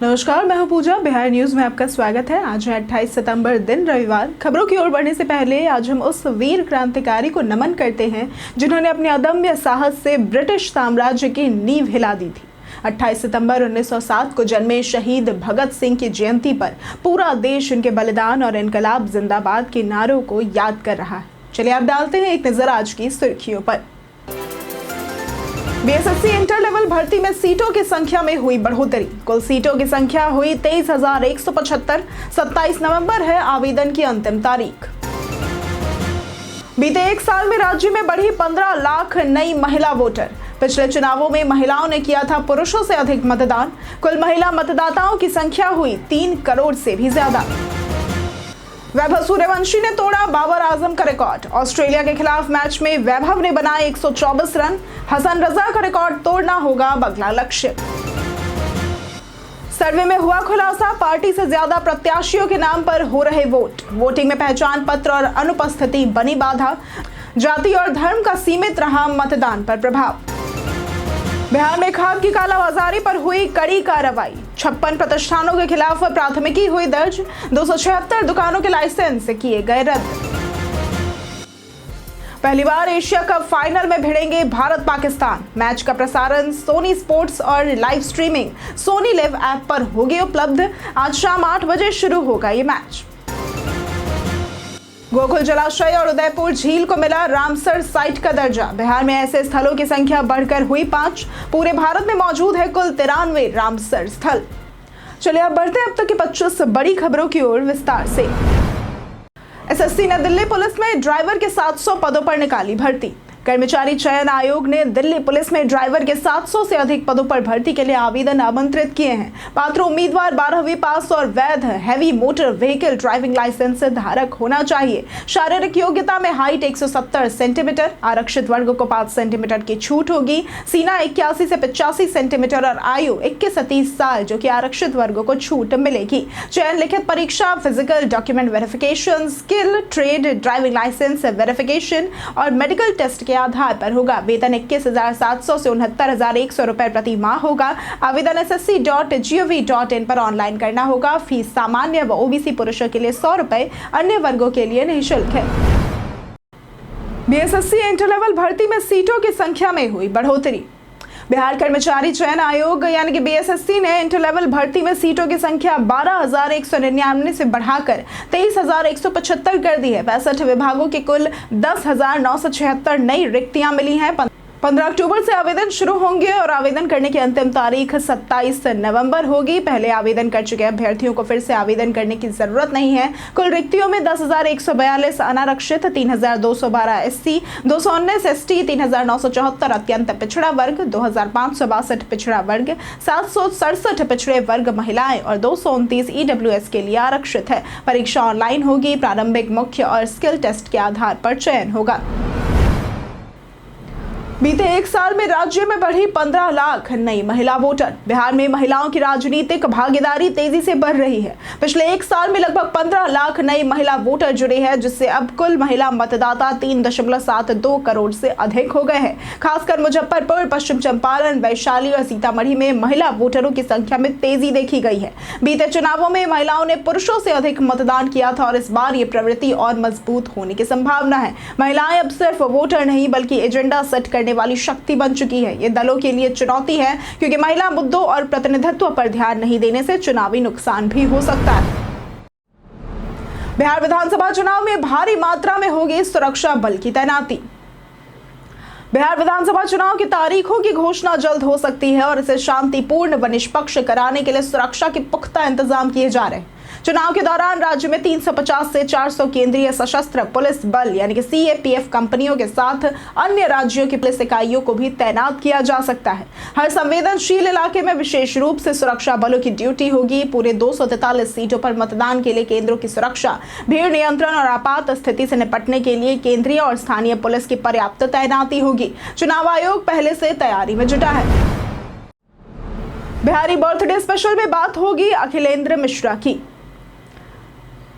नमस्कार, मैं हूं पूजा। बिहार न्यूज में आपका स्वागत है। आज है 28 सितंबर, दिन रविवार। खबरों की ओर बढ़ने से पहले आज हम उस वीर क्रांतिकारी को नमन करते हैं जिन्होंने अपने अदम्य साहस से ब्रिटिश साम्राज्य की नींव हिला दी थी। 28 सितंबर 1907 को जन्मे शहीद भगत सिंह की जयंती पर पूरा देश उनके बलिदान और इनकलाब जिंदाबाद के नारों को याद कर रहा है। चलिए आप डालते हैं एक नजर आज की सुर्खियों पर। बीएसएससी इंटर लेवल भर्ती में सीटों की संख्या में हुई बढ़ोतरी। कुल सीटों की संख्या हुई 23,175। 27 नवंबर है आवेदन की अंतिम तारीख। बीते एक साल में राज्य में बढ़ी 15 लाख नई महिला वोटर। पिछले चुनावों में महिलाओं ने किया था पुरुषों से अधिक मतदान। कुल महिला मतदाताओं की संख्या हुई 3 करोड़ से भी ज्यादा। वैभव सूर्यवंशी ने तोड़ा बाबर आजम का रिकॉर्ड। ऑस्ट्रेलिया के खिलाफ मैच में वैभव ने बनाए 124 रन। हसन रजा का रिकॉर्ड तोड़ना होगा अगला लक्ष्य। सर्वे में हुआ खुलासा, पार्टी से ज्यादा प्रत्याशियों के नाम पर हो रहे वोट। वोटिंग में पहचान पत्र और अनुपस्थिति बनी बाधा। जाति और धर्म का सीमित रहा मतदान पर प्रभाव। बिहार में खाद की कालाबाजारी पर हुई कड़ी कार्रवाई। 56 प्रतिष्ठानों के खिलाफ प्राथमिकी हुई दर्ज। 276 दुकानों के लाइसेंस किए गए रद्द। पहली बार एशिया कप फाइनल में भिड़ेंगे भारत पाकिस्तान। मैच का प्रसारण सोनी स्पोर्ट्स और live streaming Sony LIV app पर होगी उपलब्ध। आज शाम 8 बजे शुरू होगा ये मैच। गोकुल जलाशय और उदयपुर झील को मिला रामसर साइट का दर्जा। बिहार में ऐसे स्थलों की संख्या बढ़कर हुई 5। पूरे भारत में मौजूद है कुल 93 रामसर स्थल। चलिए अब बढ़ते हैं अब तक की 25 बड़ी खबरों की ओर विस्तार से। एसएससी ने दिल्ली पुलिस में ड्राइवर के 700 पदों पर निकाली भर्ती। कर्मचारी चयन आयोग ने दिल्ली पुलिस में ड्राइवर के 700 से अधिक पदों पर भर्ती के लिए आवेदन आमंत्रित किए हैं। पात्र उम्मीदवार 12वीं पास और वैध heavy motor vehicle driving licence धारक होना चाहिए। शारीरिक योग्यता में हाइट 170 सेंटीमीटर, आरक्षित वर्ग को 5 सेंटीमीटर की छूट होगी। सीना 81 से 85 सेंटीमीटर और आयु 21 से 30 साल, जो कि आरक्षित वर्ग को छूट मिलेगी। चयन लिखित परीक्षा, physical document verification, skill trade, driving licence verification और मेडिकल टेस्ट के आधार पर होगा। वेतन 21,700 से 69,100 रुपए प्रति माह होगा। आवेदन ssc.gov.in पर ऑनलाइन करना होगा। फीस सामान्य व ओबीसी पुरुषों के लिए 100 रुपए, अन्य वर्गों के लिए निःशुल्क है। बीएसएससी इंटर लेवल भर्ती में सीटों की संख्या में हुई बढ़ोतरी। बिहार कर्मचारी चयन आयोग यानी कि बीएसएससी ने इंटर लेवल भर्ती में सीटों की संख्या 12,199 से बढ़ाकर 23,175 कर दी है। 65 विभागों के कुल 10,976 नई रिक्तियां मिली हैं। 15 अक्टूबर से आवेदन शुरू होंगे और आवेदन करने की अंतिम तारीख 27 नवंबर होगी। पहले आवेदन कर चुके अभ्यर्थियों को फिर से आवेदन करने की जरूरत नहीं है। कुल रिक्तियों में 10,142 अनारक्षित, 3,212 एससी, 219 एसटी, 3,974 अत्यंत पिछड़ा वर्ग, 2,562 पिछड़ा वर्ग, 767 पिछड़े वर्ग महिलाएं और 229 ईडब्ल्यूएस के लिए आरक्षित है। परीक्षा ऑनलाइन होगी। प्रारंभिक, मुख्य और स्किल टेस्ट के आधार पर चयन होगा। बीते एक साल में राज्य में बढ़ी 15 लाख नई महिला वोटर। बिहार में महिलाओं की राजनीतिक भागीदारी तेजी से बढ़ रही है। पिछले एक साल में लगभग 15 लाख नई महिला वोटर जुड़े हैं, जिससे अब कुल महिला मतदाता 3.72 करोड़ से अधिक हो गए हैं। खासकर मुजफ्फरपुर, पश्चिम चंपारण, वैशाली और सीतामढ़ी में महिला वोटरों की संख्या में तेजी देखी गई है। बीते चुनावों में महिलाओं ने पुरुषों से अधिक मतदान किया था और इस बार ये प्रवृत्ति और मजबूत होने की संभावना है। महिलाएं अब सिर्फ वोटर नहीं बल्कि एजेंडा सेट करने वाली शक्ति बन चुकी है। ये दलों के लिए चुनौती है, क्योंकि महिला मुद्दों और प्रतिनिधित्व पर ध्यान नहीं देने से चुनावी नुकसान भी हो सकता है। बिहार विधानसभा चुनाव में भारी मात्रा में होगी सुरक्षा बल की तैनाती। बिहार विधानसभा चुनाव की तारीखों की घोषणा जल्द हो सकती है और इसे शांतिपूर्ण व निष्पक्ष कराने के लिए सुरक्षा के पुख्ता इंतजाम किए जा रहे हैं। चुनाव के दौरान राज्य में 350 से 400 केंद्रीय सशस्त्र पुलिस बल यानी कि सीएपीएफ कंपनियों के साथ अन्य राज्यों की पुलिस इकाइयों को भी तैनात किया जा सकता है। हर संवेदनशील इलाके में विशेष रूप से सुरक्षा बलों की ड्यूटी होगी। पूरे 243 सीटों पर मतदान के लिए केंद्रों की सुरक्षा, भीड़ नियंत्रण और आपात स्थिति से निपटने के लिए केंद्रीय और स्थानीय पुलिस की पर्याप्त तैनाती होगी। चुनाव आयोग पहले से तैयारी में जुटा है। बिहारी बर्थडे स्पेशल में बात होगी अखिलेंद्र मिश्रा की।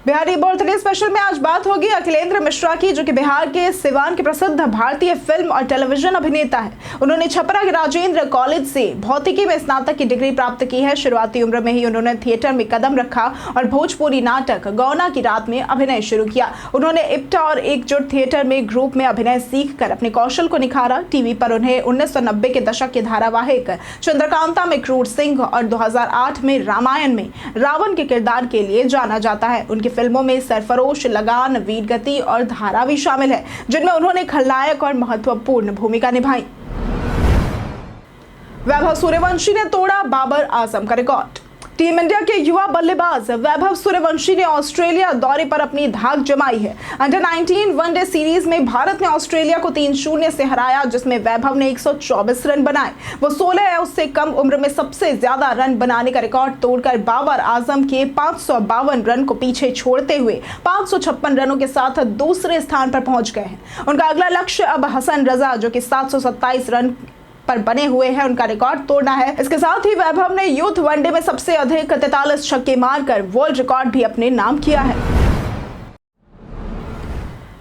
बिहारी बर्थडे स्पेशल में आज बात होगी अखिलेंद्र मिश्रा की, जो कि बिहार के सिवान के प्रसिद्ध भारतीय फिल्म और टेलीविजन अभिनेता है। उन्होंने छपरा के राजेंद्र कॉलेज से भौतिकी में स्नातक की डिग्री प्राप्त की है। शुरुआती उम्र में ही उन्होंने थिएटर में कदम रखा और भोजपुरी नाटक गौना की रात में अभिनय शुरू किया। उन्होंने इप्टा और एकजुट थिएटर में ग्रुप में अभिनय सीख कर अपने कौशल को निखारा। टीवी पर उन्हें 1990 के दशक के धारावाहिक चंद्रकांता में क्रूर सिंह और 2008 में रामायण में रावण के किरदार के लिए जाना जाता है। उनकी फिल्मों में सरफरोश, लगान, वीर गति और धारा भी शामिल है, जिनमें उन्होंने खलनायक और महत्वपूर्ण भूमिका निभाई। वैभव सूर्यवंशी ने तोड़ा बाबर आजम का रिकॉर्ड। टीम इंडिया के युवा बल्लेबाज वैभव सूर्यवंशी ने ऑस्ट्रेलिया दौरे पर अपनी धाक जमाई है। अंडर 19 वनडे सीरीज में भारत ने ऑस्ट्रेलिया को 3-0 से हराया, जिसमें वैभव ने 124 रन बनाए। वो 16 या उससे कम उम्र में सबसे ज्यादा रन बनाने का रिकॉर्ड तोड़कर बाबर आजम के 552 रन को पीछे छोड़ते हुए 556 रनों के साथ दूसरे स्थान पर पहुंच गए हैं। उनका अगला लक्ष्य अब हसन रजा, जो कि 727 रन पर बने हुए हैं, उनका रिकॉर्ड तोड़ना है। इसके साथ ही वैभव ने यूथ वनडे में सबसे अधिक 43 छक्के मारकर वर्ल्ड रिकॉर्ड भी अपने नाम किया है।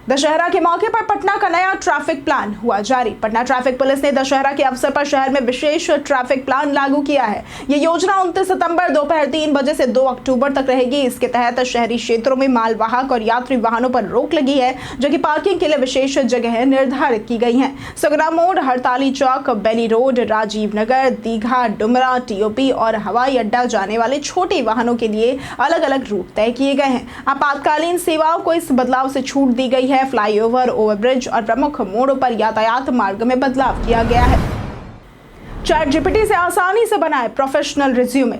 दशहरा के मौके पर पटना का नया ट्रैफिक प्लान हुआ जारी। पटना ट्रैफिक पुलिस ने दशहरा के अवसर पर शहर में विशेष ट्रैफिक प्लान लागू किया है। ये योजना 29 सितंबर दोपहर 3 बजे से 2 अक्टूबर तक रहेगी। इसके तहत शहरी क्षेत्रों में मालवाहक और यात्री वाहनों पर रोक लगी है, जो कि पार्किंग के लिए विशेष जगह निर्धारित की गई है। सुगना मोड़, हड़ताली चौक, बेली रोड, राजीव नगर, दीघा, डुमरा, टीओपी और हवाई अड्डा जाने वाले छोटे वाहनों के लिए अलग अलग रूट तय किए गए हैं। आपातकालीन सेवाओं को इस बदलाव से छूट दी गई है। फ्लाईओवर, ओवरब्रिज और प्रमुख मोड़ों पर यातायात मार्ग में बदलाव किया गया है। चैट जीपीटी से आसानी से बनाए प्रोफेशनल रिज्यूमे।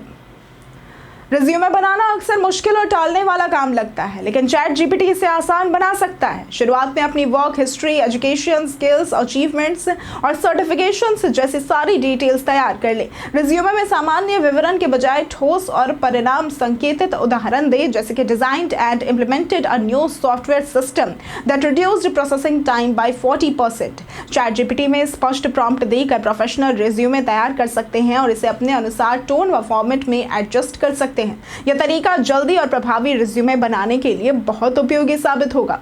रिज्यूमे बनाना अक्सर मुश्किल और टालने वाला काम लगता है, लेकिन चैट जीपीटी इसे आसान बना सकता है। शुरुआत में अपनी work history, education, skills, achievements और सर्टिफिकेशंस जैसी सारी डिटेल्स तैयार कर ले। रिज्यूमे में सामान्य विवरण के बजाय ठोस और परिणाम संकेतित उदाहरण दे, जैसे कि designed and implemented a new software system that reduced processing time by 40%। ChatGPT में स्पष्ट प्रॉम्प्ट देकर प्रोफेशनल रिज्यूमे तैयार कर सकते हैं और इसे अपने अनुसार टोन व फॉर्मेट में एडजस्ट कर सकते हैं। यह तरीका जल्दी और प्रभावी रिज्यूमे बनाने के लिए बहुत उपयोगी साबित होगा।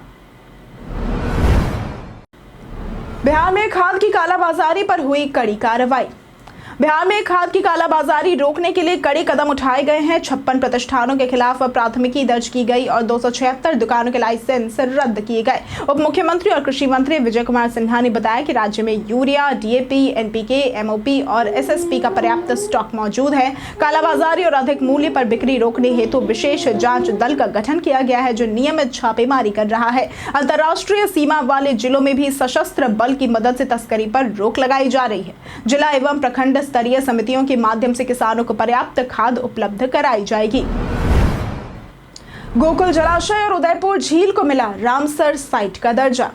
बिहार में खाद की कालाबाजारी पर हुई कड़ी कार्रवाई। बिहार में खाद की कालाबाजारी रोकने के लिए कड़े कदम उठाए गए हैं। 56 प्रतिष्ठानों के खिलाफ प्राथमिकी दर्ज की गई और 276 दुकानों के लाइसेंस रद्द किए गए। उप मुख्यमंत्री और कृषि मंत्री विजय कुमार सिन्हा ने बताया कि राज्य में यूरिया, डीएपी, एनपीके, एमओपी और एसएसपी का पर्याप्त स्टॉक मौजूद है। कालाबाजारी और अधिक मूल्य पर बिक्री रोकने हेतु विशेष जांच दल का गठन किया गया है, जो नियमित छापेमारी कर रहा है। अंतर्राष्ट्रीय सीमा वाले जिलों में भी सशस्त्र बल की मदद से तस्करी पर रोक लगाई जा रही है। जिला एवं प्रखंड स्तरीय समितियों के माध्यम से किसानों को पर्याप्त खाद उपलब्ध कराई जाएगी। गोकुल जलाशय और उदयपुर झील को मिला रामसर साइट का दर्जा।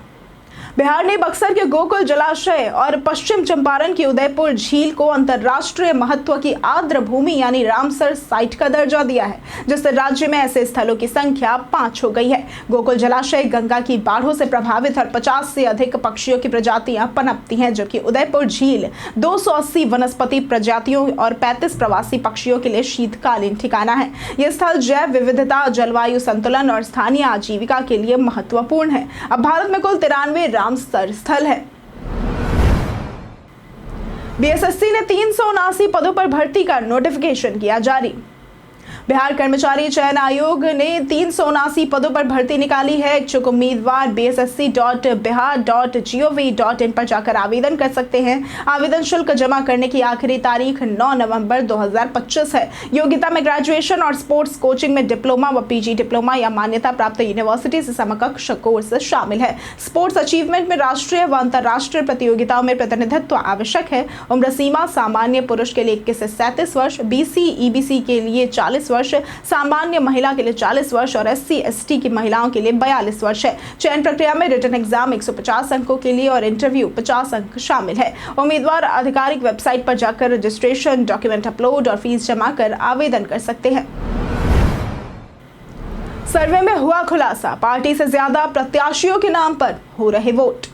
बिहार ने बक्सर के गोकुल जलाशय और पश्चिम चंपारण की उदयपुर झील को अंतर्राष्ट्रीय महत्व की आर्द्र भूमि यानी रामसर साइट का दर्जा दिया है, जिससे राज्य में ऐसे स्थलों की संख्या 5 हो गई है। गोकुल जलाशय गंगा की बाढ़ों से प्रभावित और 50 से अधिक पक्षियों की प्रजातियां पनपती हैं, जबकि उदयपुर झील 280 वनस्पति प्रजातियों और 35 प्रवासी पक्षियों के लिए शीतकालीन ठिकाना है। यह स्थल जैव विविधता, जलवायु संतुलन और स्थानीय आजीविका के लिए महत्वपूर्ण है। अब भारत में कुल 93 रामसर स्थल है। बीएसएससी ने 379 पदों पर भर्ती का नोटिफिकेशन किया जारी। बिहार कर्मचारी चयन आयोग ने 379 पदों पर भर्ती निकाली है। इच्छुक उम्मीदवार bssc.bihar.gov.in पर जाकर आवेदन कर सकते हैं। आवेदन शुल्क जमा करने की आखिरी तारीख 9 नवंबर 2025 है। योग्यता में ग्रेजुएशन और स्पोर्ट्स कोचिंग में डिप्लोमा व पीजी डिप्लोमा या मान्यता प्राप्त यूनिवर्सिटी से समकक्ष कोर्स शामिल है। स्पोर्ट्स अचीवमेंट में राष्ट्रीय व अंतर्राष्ट्रीय प्रतियोगिताओं में प्रतिनिधित्व आवश्यक है। उम्र सीमा सामान्य पुरुष के लिए 21 से 37 वर्ष, बीसी ईबीसी के लिए 40 वर्ष, सामान्य महिला के लिए 40 वर्ष और एससी एसटी की महिलाओं के लिए 42 वर्ष है। चयन प्रक्रिया में रिटन एग्जाम 150 अंकों के लिए और इंटरव्यू 50 अंक शामिल है। उम्मीदवार आधिकारिक वेबसाइट पर जाकर रजिस्ट्रेशन, डॉक्यूमेंट अपलोड और फीस जमा कर आवेदन कर सकते हैं। सर्वे में हुआ खुलासा, पार्टी से ज्यादा प्रत्याशियों के नाम पर हो रहे वोट।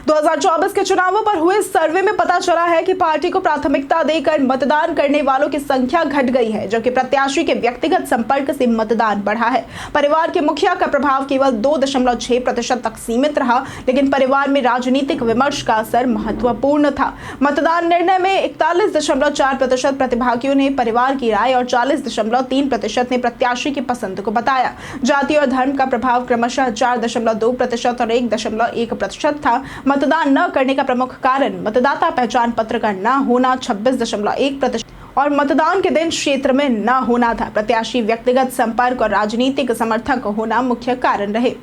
2024 के चुनावों पर हुए सर्वे में पता चला है कि पार्टी को प्राथमिकता देकर मतदान करने वालों की संख्या घट गई है, जबकि प्रत्याशी के व्यक्तिगत संपर्क से मतदान बढ़ा है। परिवार के मुखिया का प्रभाव केवल 2.6% तक सीमित रहा, लेकिन परिवार में राजनीतिक विमर्श का असर महत्वपूर्ण था। मतदान निर्णय में 41.4% प्रतिभागियों ने परिवार की राय और 40.3% ने प्रत्याशी की पसंद को बताया। जाति और धर्म का प्रभाव क्रमशः 4.2% और 1.1% था। मतदान न करने का प्रमुख कारण मतदाता पहचान पत्र का न होना 26.1% और मतदान के दिन क्षेत्र में न होना था। प्रत्याशी व्यक्तिगत संपर्क और राजनीतिक समर्थक होना मुख्य कारण रहे।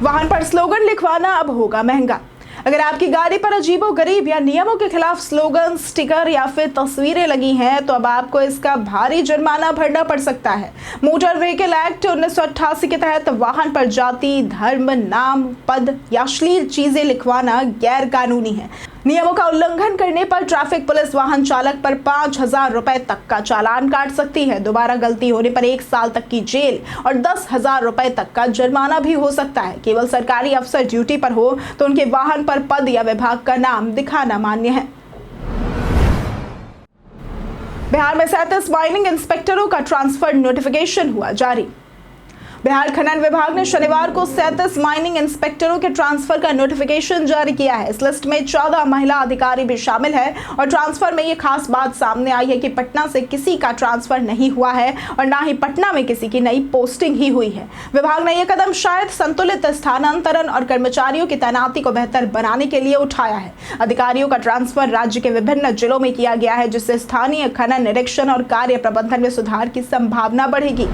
वाहन पर स्लोगन लिखवाना अब होगा महंगा। अगर आपकी गाड़ी पर अजीबोगरीब या नियमों के खिलाफ स्लोगन, स्टिकर या फिर तस्वीरें लगी हैं तो अब आपको इसका भारी जुर्माना भरना पड़ सकता है। मोटर व्हीकल एक्ट 1988 के तहत वाहन पर जाति, धर्म, नाम, पद या अश्लील चीजें लिखवाना गैर कानूनी है। नियमों का उल्लंघन करने पर ट्रैफिक पुलिस वाहन चालक पर 5,000 रुपए तक का चालान काट सकती है। दोबारा गलती होने पर 1 साल तक की जेल और 10,000 रुपए तक का जुर्माना भी हो सकता है। केवल सरकारी अफसर ड्यूटी पर हो तो उनके वाहन पर पद या विभाग का नाम दिखाना मान्य है। बिहार में 37 माइनिंग इंस्पेक्टरों का ट्रांसफर नोटिफिकेशन हुआ जारी। बिहार खनन विभाग ने शनिवार को 37 माइनिंग इंस्पेक्टरों के ट्रांसफर का नोटिफिकेशन जारी किया है। इस लिस्ट में 14 महिला अधिकारी भी शामिल है और ट्रांसफर में ये खास बात सामने आई है कि पटना से किसी का ट्रांसफर नहीं हुआ है और ना ही पटना में किसी की नई पोस्टिंग ही हुई है। विभाग ने यह कदम शायद संतुलित स्थानांतरण और कर्मचारियों की तैनाती को बेहतर बनाने के लिए उठाया है। अधिकारियों का ट्रांसफर राज्य के विभिन्न जिलों में किया गया है, जिससे स्थानीय खनन निरीक्षण और कार्य प्रबंधन में सुधार की संभावना बढ़ेगी।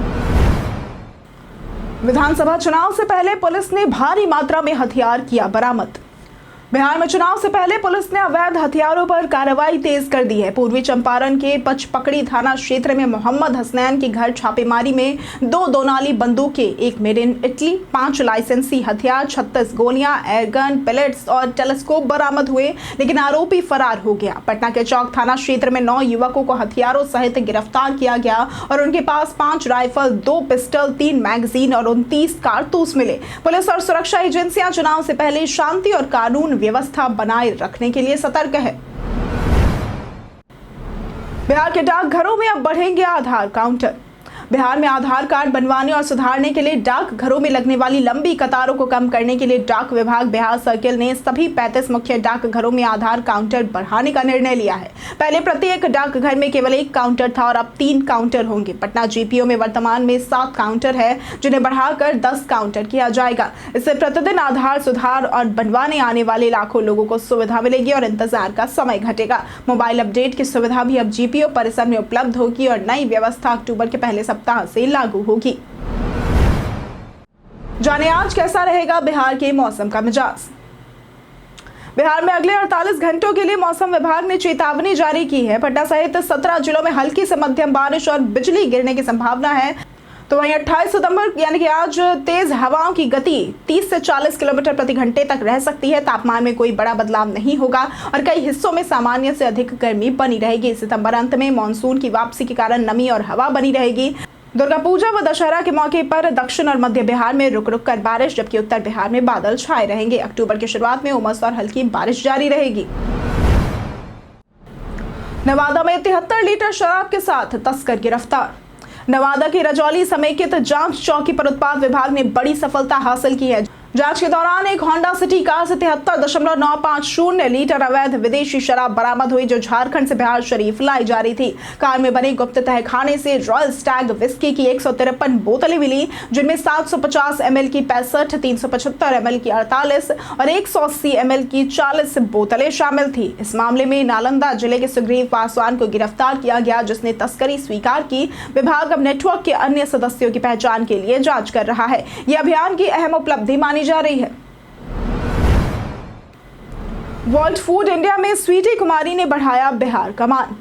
विधानसभा चुनाव से पहले पुलिस ने भारी मात्रा में हथियार किया बरामद। बिहार में चुनाव से पहले पुलिस ने अवैध हथियारों पर कार्रवाई तेज कर दी है। पूर्वी चंपारण के पचपकड़ी थाना क्षेत्र में मोहम्मद हसनैन के घर छापेमारी में 2 दोनाली बंदूकें, 1 मेड इन इटली, 5 लाइसेंसी हथियार, 36 गोलियां, एयरगन, पेलेट्स और टेलीस्कोप बरामद हुए, लेकिन आरोपी फरार हो गया। पटना के चौक थाना क्षेत्र में 9 युवकों को हथियारों सहित गिरफ्तार किया गया और उनके पास 5 राइफल, 2 पिस्टल, 3 मैगजीन और 29 कारतूस मिले। पुलिस और सुरक्षा एजेंसियां चुनाव से पहले शांति और कानून व्यवस्था बनाए रखने के लिए सतर्क है। बिहार के डाकघरों में अब बढ़ेंगे आधार काउंटर। बिहार में आधार कार्ड बनवाने और सुधारने के लिए डाक घरों में लगने वाली लंबी कतारों को कम करने के लिए डाक विभाग बिहार सर्किल ने सभी 35 मुख्य डाक घरों में आधार काउंटर बढ़ाने का निर्णय लिया है। पहले प्रत्येक डाक घर में केवल 1 काउंटर था और अब 3 काउंटर होंगे। पटना जीपीओ में वर्तमान में 7 काउंटर है, जिन्हें बढ़ाकर 10 काउंटर किया जाएगा। इससे प्रतिदिन आधार सुधार और बनवाने आने वाले लाखों लोगों को सुविधा मिलेगी और इंतजार का समय घटेगा। मोबाइल अपडेट की सुविधा भी अब जीपीओ परिसर में उपलब्ध होगी और नई व्यवस्था अक्टूबर के पहले सप्ताह से लागू होगी। जाने आज कैसा रहेगा बिहार के मौसम का मिजाज। बिहार में अगले 48 घंटों के लिए मौसम विभाग ने चेतावनी जारी की है। पटना सहित 17 जिलों में हल्की से मध्यम बारिश और बिजली गिरने की संभावना है। तो वहीं 28 सितंबर यानी कि आज तेज हवाओं की गति 30 से 40 किलोमीटर प्रति घंटे तक रह सकती है। तापमान में कोई बड़ा बदलाव नहीं होगा और कई हिस्सों में सामान्य से अधिक गर्मी बनी रहेगी। सितंबर अंत में मानसून की वापसी के कारण नमी और हवा बनी रहेगी। दुर्गा पूजा व दशहरा के मौके पर दक्षिण और मध्य बिहार में रुक रुक कर बारिश, जबकि उत्तर बिहार में बादल छाए रहेंगे। अक्टूबर की शुरुआत में उमस और हल्की बारिश जारी रहेगी। नवादा में 73 लीटर शराब के साथ तस्कर गिरफ्तार। नवादा की रजौली समेकित जांच चौकी पर उत्पाद विभाग ने बड़ी सफलता हासिल की है। जांच के दौरान एक होंडा सिटी कार से 73.950 लीटर अवैध विदेशी शराब बरामद हुई, जो झारखंड से बिहार शरीफ लाई जा रही थी। कार में बने गुप्त तहखाने से रॉयल स्टैग विस्की की 153 बोतलें मिली, जिनमें 750 ml की 65, 375 ml की 48 और 180 ml की 40 बोतलें शामिल थी। इस मामले में नालंदा जिले के सुग्रीव पासवान को गिरफ्तार किया गया, जिसने तस्करी स्वीकार की। विभाग अब नेटवर्क के अन्य सदस्यों की पहचान के लिए जांच कर रहा है। यह अभियान की अहम उपलब्धि मानी जा रही है। वर्ल्ड फूड इंडिया में स्वीटी कुमारी ने बढ़ाया बिहार का मान।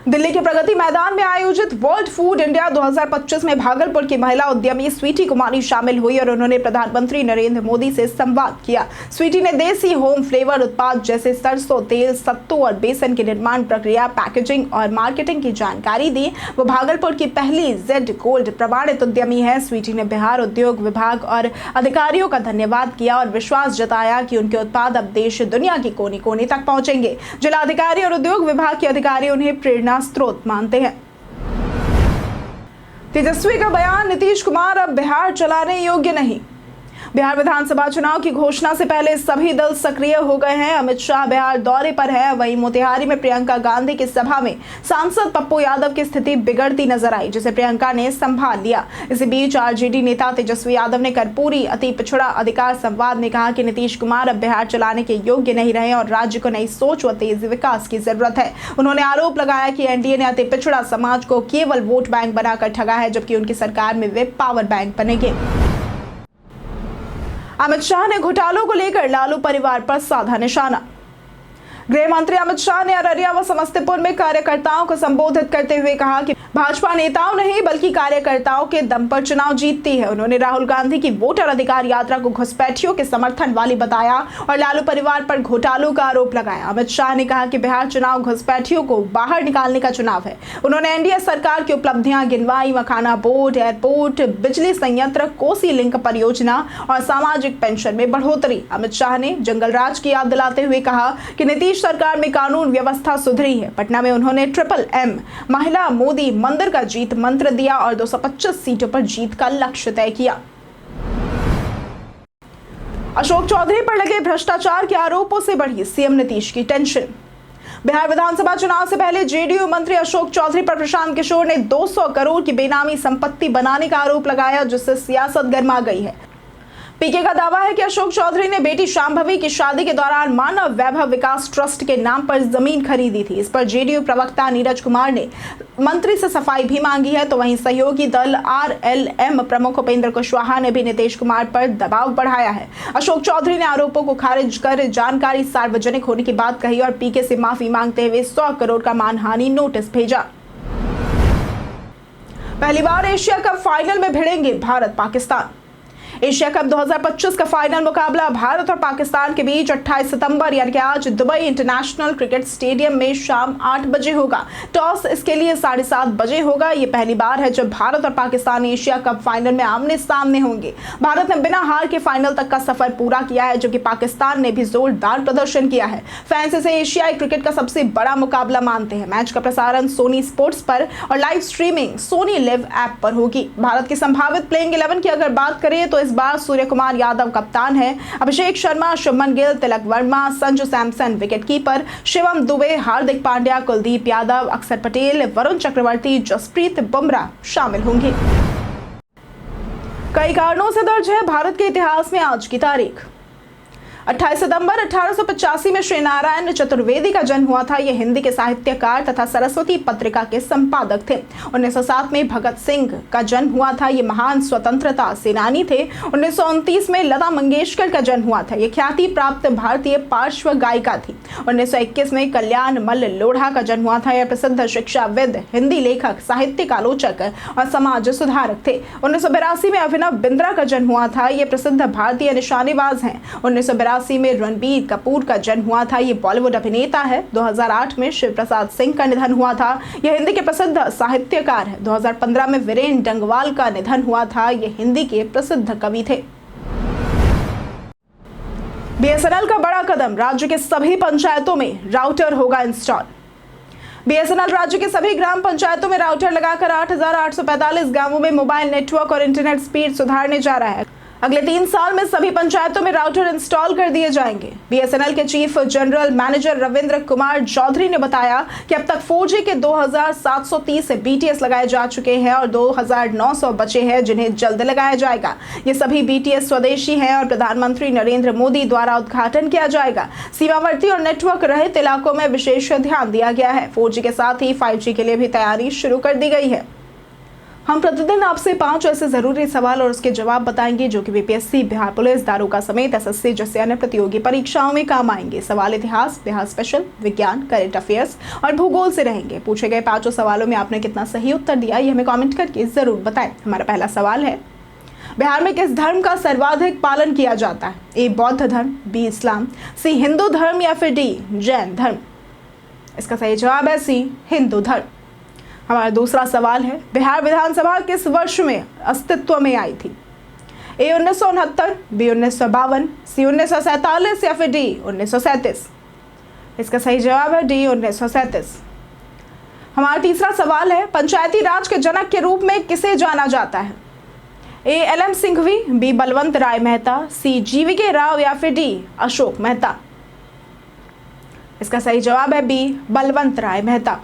दिल्ली के प्रगति मैदान में आयोजित वर्ल्ड फूड इंडिया 2025 में भागलपुर की महिला उद्यमी स्वीटी कुमारी शामिल हुई और उन्होंने प्रधानमंत्री नरेंद्र मोदी से संवाद किया। स्वीटी ने देसी होम फ्लेवर उत्पाद जैसे सरसों तेल, सत्तू और बेसन की निर्माण प्रक्रिया, पैकेजिंग और मार्केटिंग की जानकारी दी। वो भागलपुर की पहली जेड गोल्ड प्रमाणित उद्यमी है। स्वीटी ने बिहार उद्योग विभाग और अधिकारियों का धन्यवाद किया और विश्वास जताया कि उनके उत्पाद अब देश दुनिया की कोने कोने तक पहुंचेंगे। जिलाधिकारी और उद्योग विभाग के अधिकारी उन्हें प्रेरणा स्रोत मानते हैं। तेजस्वी का बयान, नीतीश कुमार अब बिहार चलाने योग्य नहीं। बिहार विधानसभा चुनाव की घोषणा से पहले सभी दल सक्रिय हो गए हैं। अमित शाह बिहार दौरे पर है। वहीं मोतिहारी में प्रियंका गांधी की सभा में सांसद पप्पू यादव की स्थिति बिगड़ती नजर आई, जिसे प्रियंका ने संभाल लिया। इसी बीच आरजेडी नेता तेजस्वी यादव ने कर्पूरी अति पिछड़ा अधिकार संवाद में कहा कि नीतीश कुमार अब बिहार चलाने के योग्य नहीं रहे और राज्य को नई सोच व तेज विकास की जरूरत है। उन्होंने आरोप लगाया कि एनडीए ने अति पिछड़ा समाज को केवल वोट बैंक बनाकर ठगा है, जबकि उनकी सरकार में वे पावर बैंक बनेंगे। अमित शाह ने घोटालों को लेकर लालू परिवार पर साधा निशाना। गृह मंत्री अमित शाह ने अररिया व समस्तीपुर में कार्यकर्ताओं को संबोधित करते हुए कहा कि भाजपा नेताओं नहीं बल्कि कार्यकर्ताओं के दम पर चुनाव जीतती है। उन्होंने राहुल गांधी की वोटर अधिकार यात्रा को घुसपैठियों के समर्थन वाली बताया और लालू परिवार पर घोटालों का आरोप लगाया। अमित शाह ने कहा कि बिहार चुनाव घुसपैठियों को बाहर निकालने का चुनाव है। उन्होंने एनडीए सरकार की उपलब्धियां गिनवाई। मखाना बोर्ड, एयरपोर्ट, बिजली संयंत्र, कोसी लिंक परियोजना और सामाजिक पेंशन में बढ़ोतरी। अमित शाह ने जंगल राज की याद दिलाते हुए कहा कि नीतीश सरकार में कानून व्यवस्था सुधरी है। पटना में उन्होंने MMM महिला मोदी मंदिर का जीत मंत्र दिया और 225 सीटों पर जीत का लक्ष्य तय किया। अशोक चौधरी पर लगे भ्रष्टाचार के आरोपों से बढ़ी सीएम नीतीश की टेंशन। बिहार विधानसभा चुनाव से पहले जेडीयू मंत्री अशोक चौधरी पर प्रशांत किशोर ने 200 करोड़ की बेनामी संपत्ति बनाने का आरोप लगाया, जिससे सियासत गर्मा गई है। पीके का दावा है कि अशोक चौधरी ने बेटी शांभवी की शादी के दौरान मानव वैभव विकास ट्रस्ट के नाम पर जमीन खरीदी थी। इस पर जेडीयू प्रवक्ता नीरज कुमार ने मंत्री से सफाई भी मांगी है। तो वहीं सहयोगी दल आरएलएम प्रमुख उपेंद्र कुशवाहा ने भी नीतीश कुमार पर दबाव बढ़ाया है। अशोक चौधरी ने आरोपों को खारिज कर जानकारी सार्वजनिक होने की बात कही और पीके से माफी मांगते हुए 100 करोड़ का मानहानि नोटिस भेजा। पहली बार एशिया कप फाइनल में भिड़ेंगे भारत पाकिस्तान। एशिया कप 2025 का फाइनल मुकाबला भारत और पाकिस्तान के बीच 28 सितंबर यानी कि आज दुबई इंटरनेशनल क्रिकेट स्टेडियम में शाम 8 बजे होगा। टॉस इसके लिए 7:30 बजे होगा। ये पहली बार है जब भारत और पाकिस्तान एशिया कप फाइनल में आमने सामने होंगे। भारत ने बिना हार के फाइनल तक का सफर पूरा किया है, जबकि पाकिस्तान ने भी जोरदार प्रदर्शन किया है। फैंस इसे एशियाई क्रिकेट का सबसे बड़ा मुकाबला मानते हैं। मैच का प्रसारण सोनी स्पोर्ट्स पर और live streaming Sony LIV app पर होगी। भारत की संभावित प्लेइंग 11 की अगर बात करें तो इस बार सूर्य कुमार यादव कप्तान है, अभिषेक शर्मा, शुभमन गिल, तिलक वर्मा, संजू सैमसन विकेटकीपर, शिवम दुबे, हार्दिक पांड्या, कुलदीप यादव, अक्षर पटेल, वरुण चक्रवर्ती, जसप्रीत बुमराह शामिल होंगे। कई कारणों से दर्ज है भारत के इतिहास में आज की तारीख। 28 सितंबर 1885 में श्री नारायण चतुर्वेदी का जन्म हुआ था। ये हिंदी के साहित्यकार तथा सरस्वती पत्रिका के संपादक थे। 1907 में भगत सिंह का जन्म हुआ था। ये महान स्वतंत्रता सेनानी थे। 1929 में लता मंगेशकर का जन्म हुआ था। ये ख्याति प्राप्त भारतीय पार्श्व गायिका थी। 1921 में कल्याण मल्ल लोढ़ा का जन्म हुआ था। यह प्रसिद्ध शिक्षाविद, हिंदी लेखक, साहित्यिक आलोचक और समाज सुधारक थे। 1982 में अभिनव बिंद्रा का जन्म हुआ था। ये प्रसिद्ध भारतीय निशानेबाज हैं। 1982 में रणबीर कपूर का जन्म हुआ था। ये बॉलीवुड अभिनेता है। 2008 में शिव प्रसाद सिंह का निधन हुआ था। यह हिंदी के प्रसिद्ध साहित्यकार है। 2015 में वीरेन डंगवाल का निधन हुआ था। ये हिंदी के प्रसिद्ध कवि थे। बीएसएनएल का बड़ा कदम, राज्य के सभी पंचायतों में राउटर होगा इंस्टॉल। बीएसएनएल राज्य के सभी ग्राम पंचायतों में राउटर लगाकर 8,845 गांवों में मोबाइल नेटवर्क और इंटरनेट स्पीड सुधारने जा रहा है। अगले 3 साल में सभी पंचायतों में राउटर इंस्टॉल कर दिए जाएंगे। बीएसएनएल के chief general manager Ravindra Kumar Chaudhary ने बताया कि अब तक 4G के 2,730 BTS लगाए जा चुके हैं और 2,900 बचे हैं, जिन्हें जल्द लगाया जाएगा। ये सभी BTS स्वदेशी हैं और प्रधानमंत्री नरेंद्र मोदी द्वारा उद्घाटन किया जाएगा। सीमावर्ती और नेटवर्क रहित इलाकों में विशेष ध्यान दिया गया है। 4G के साथ ही 5G के लिए भी तैयारी शुरू कर दी गई है। हम प्रतिदिन आपसे 5 ऐसे जरूरी सवाल और उसके जवाब बताएंगे जो कि बीपीएससी, बिहार पुलिस, दारोगा समेत एसएससी जैसे अन्य प्रतियोगी परीक्षाओं में काम आएंगे। सवाल इतिहास, बिहार स्पेशल, विज्ञान, करंट अफेयर्स और भूगोल से रहेंगे। पूछे गए 5 सवालों में आपने कितना सही उत्तर दिया ये हमें कॉमेंट करके जरूर बताएं। हमारा पहला सवाल है, बिहार में किस धर्म का सर्वाधिक पालन किया जाता है? ए बौद्ध धर्म, बी इस्लाम, सी हिंदू धर्म या फिर डी जैन धर्म। इसका सही जवाब है सी हिंदू धर्म। हमारा दूसरा सवाल है, बिहार विधानसभा किस वर्ष में अस्तित्व में आई थी? ए 1969, बी 1952, सी 1947 या फिर डी 1937। इसका सही जवाब है डी 1937। हमारा तीसरा सवाल है, पंचायती राज के जनक के रूप में किसे जाना जाता है? ए एल.एम. सिंघवी, बी बलवंत राय मेहता, सी जीवीके राव या फिर डी अशोक मेहता। इसका सही जवाब है बी बलवंत राय मेहता।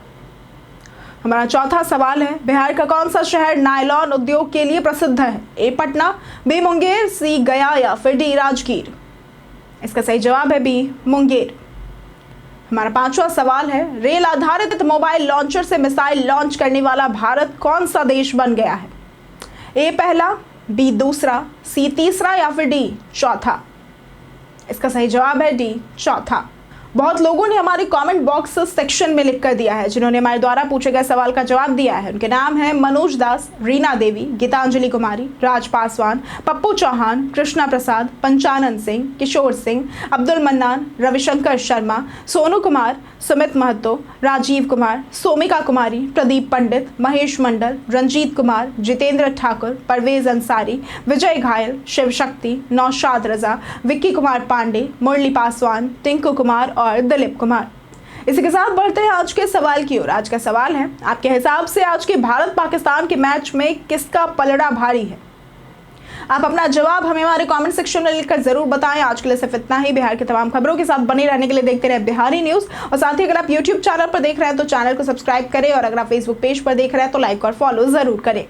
हमारा चौथा सवाल है, बिहार का कौन सा शहर नायलॉन उद्योग के लिए प्रसिद्ध है? ए पटना, बी मुंगेर, सी गया या फिर डी राजगीर। इसका सही जवाब है बी मुंगेर। हमारा पांचवा सवाल है, रेल आधारित मोबाइल लॉन्चर से मिसाइल लॉन्च करने वाला भारत कौन सा देश बन गया है? ए पहला, बी दूसरा, सी तीसरा या फिर डी चौथा। इसका सही जवाब है डी चौथा। बहुत लोगों ने हमारे कमेंट बॉक्स सेक्शन में लिख कर दिया है जिन्होंने हमारे द्वारा पूछे गए सवाल का जवाब दिया है। उनके नाम है मनोज दास, रीना देवी, गीतांजलि कुमारी, राज पासवान, पप्पू चौहान, कृष्णा प्रसाद, पंचानन सिंह, किशोर सिंह, अब्दुल मन्नान, रविशंकर शर्मा, सोनू कुमार, सुमित महतो, राजीव कुमार, सोमिका कुमारी, प्रदीप पंडित, महेश मंडल, रंजीत कुमार, जितेंद्र ठाकुर, परवेज अंसारी, विजय घायल, शिव शक्ति, नौशाद रजा, विक्की कुमार पांडे, मुरली पासवान, टिंकू कुमार और दिलीप कुमार। इसी के साथ बढ़ते हैं आज के सवाल की ओर। आज का सवाल है, आपके हिसाब से आज के भारत पाकिस्तान के मैच में किसका पलड़ा भारी है? आप अपना जवाब हमें हमारे कमेंट सेक्शन में लिखकर जरूर बताएं। आज के लिए सिर्फ इतना ही। बिहार की तमाम खबरों के साथ बने रहने के लिए देखते रहे बिहारी न्यूज। और साथ ही अगर आप यूट्यूब चैनल पर देख रहे हैं तो चैनल को सब्सक्राइब करें और अगर आप फेसबुक पेज पर देख रहे हैं तो लाइक और फॉलो जरूर करें।